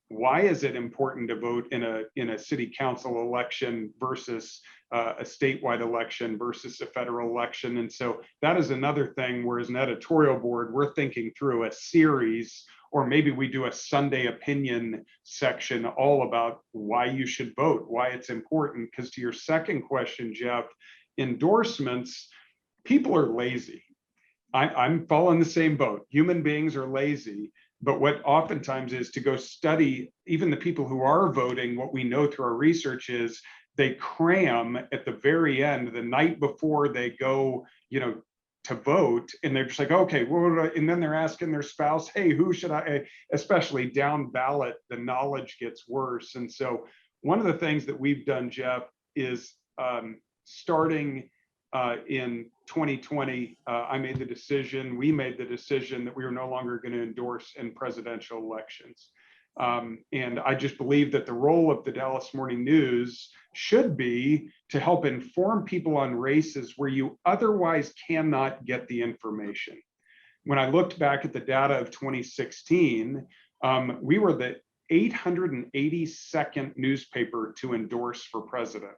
why is it important to vote in a city council election versus a statewide election versus a federal election? And so that is another thing where, as an editorial board, we're thinking through a series, or maybe we do a Sunday opinion section all about why you should vote, why it's important. Because to your second question, Jeff, endorsements, people are lazy. I'm following the same boat. Human beings are lazy. But what oftentimes is to go study, even the people who are voting, what we know through our research is they cram at the very end, the night before they go, to vote, and they're just like, okay, and then they're asking their spouse, hey, who should I, especially down ballot, the knowledge gets worse. And so one of the things that we've done, Jeff, is starting in 2020, we made the decision that we were no longer going to endorse in presidential elections. And I just believe that the role of the Dallas Morning News should be to help inform people on races where you otherwise cannot get the information. When I looked back at the data of 2016, we were the 882nd newspaper to endorse for president.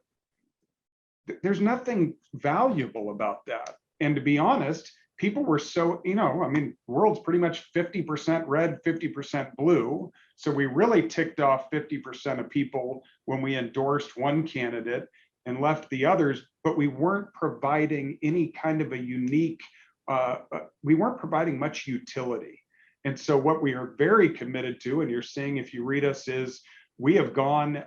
There's nothing valuable about that. And to be honest, people were so, world's pretty much 50% red, 50% blue. So we really ticked off 50% of people when we endorsed one candidate and left the others, but we weren't providing any kind of a unique, we weren't providing much utility. And so what we are very committed to, and you're seeing if you read us, is we have gone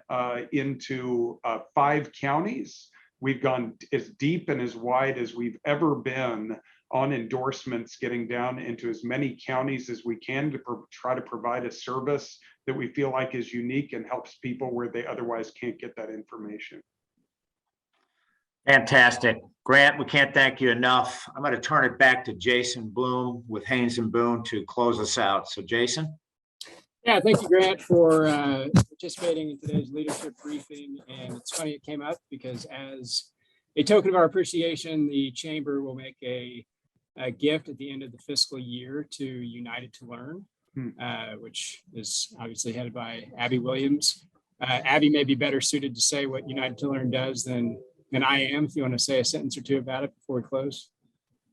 into 5 counties. We've gone as deep and as wide as we've ever been on endorsements, getting down into as many counties as we can to try to provide a service that we feel like is unique and helps people where they otherwise can't get that information. Fantastic. Grant, we can't thank you enough. I'm going to turn it back to Jason Bloom with Haynes and Boone to close us out. So Jason. Yeah, thank you, Grant, for participating in today's leadership briefing. And it's funny it came up because as a token of our appreciation, the Chamber will make a gift at the end of the fiscal year to United to Learn, which is obviously headed by Abby Williams. Abby may be better suited to say what United to Learn does than I am. If you want to say a sentence or two about it before we close.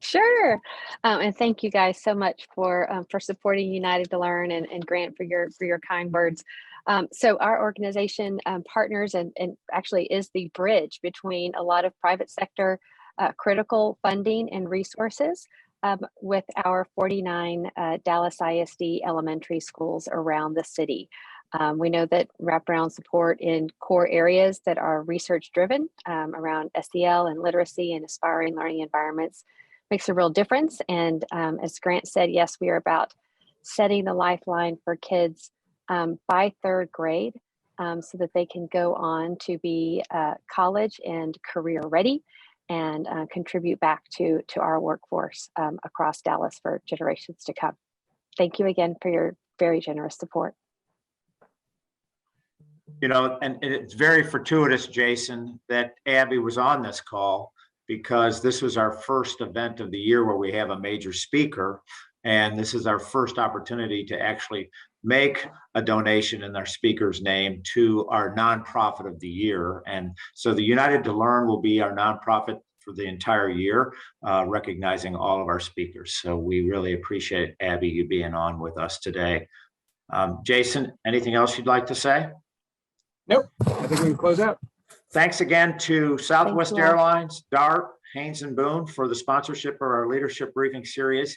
Sure. And thank you guys so much for supporting United to Learn, and Grant for your kind words. So our organization partners and actually is the bridge between a lot of private sector critical funding and resources with our 49 Dallas ISD elementary schools around the city. We know that wraparound support in core areas that are research driven around SEL and literacy and aspiring learning environments makes a real difference. And as Grant said, yes, we are about setting the lifeline for kids by 3rd grade so that they can go on to be college and career ready and contribute back to our workforce across Dallas for generations to come. Thank you again for your very generous support. And it's very fortuitous, Jason, that Abby was on this call, because this was our first event of the year where we have a major speaker. And this is our first opportunity to actually make a donation in our speaker's name to our nonprofit of the year. And so the United to Learn will be our nonprofit for the entire year, recognizing all of our speakers. So we really appreciate, Abby, you being on with us today. Jason, anything else you'd like to say? Nope, I think we can close out. Thanks again to Southwest Airlines, DART, Haynes and Boone for the sponsorship of our leadership briefing series.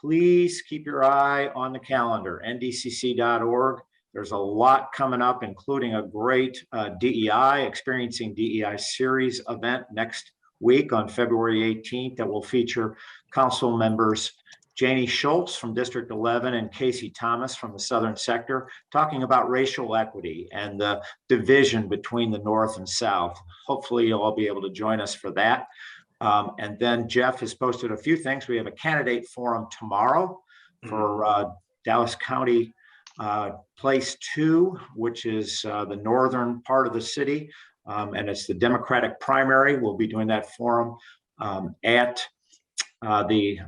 Please keep your eye on the calendar, ndcc.org. There's a lot coming up, including a great DEI, Experiencing DEI series event next week on February 18th that will feature council members Janie Schultz from District 11 and Casey Thomas from the Southern Sector, talking about racial equity and the division between the North and South. Hopefully you'll all be able to join us for that. And then Jeff has posted a few things. We have a candidate forum tomorrow for Dallas County Place 2, which is the northern part of the city. And it's the Democratic primary. We'll be doing that forum at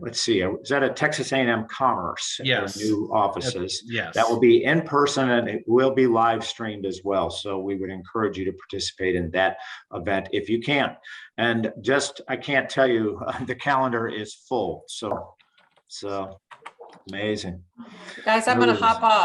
let's see, is that at Texas A&M Commerce? Their Yes. New offices. Yes. That will be in person and it will be live streamed as well. So we would encourage you to participate in that event if you can. And just, I can't tell you, the calendar is full. So it's amazing. Guys, I'm going to hop off.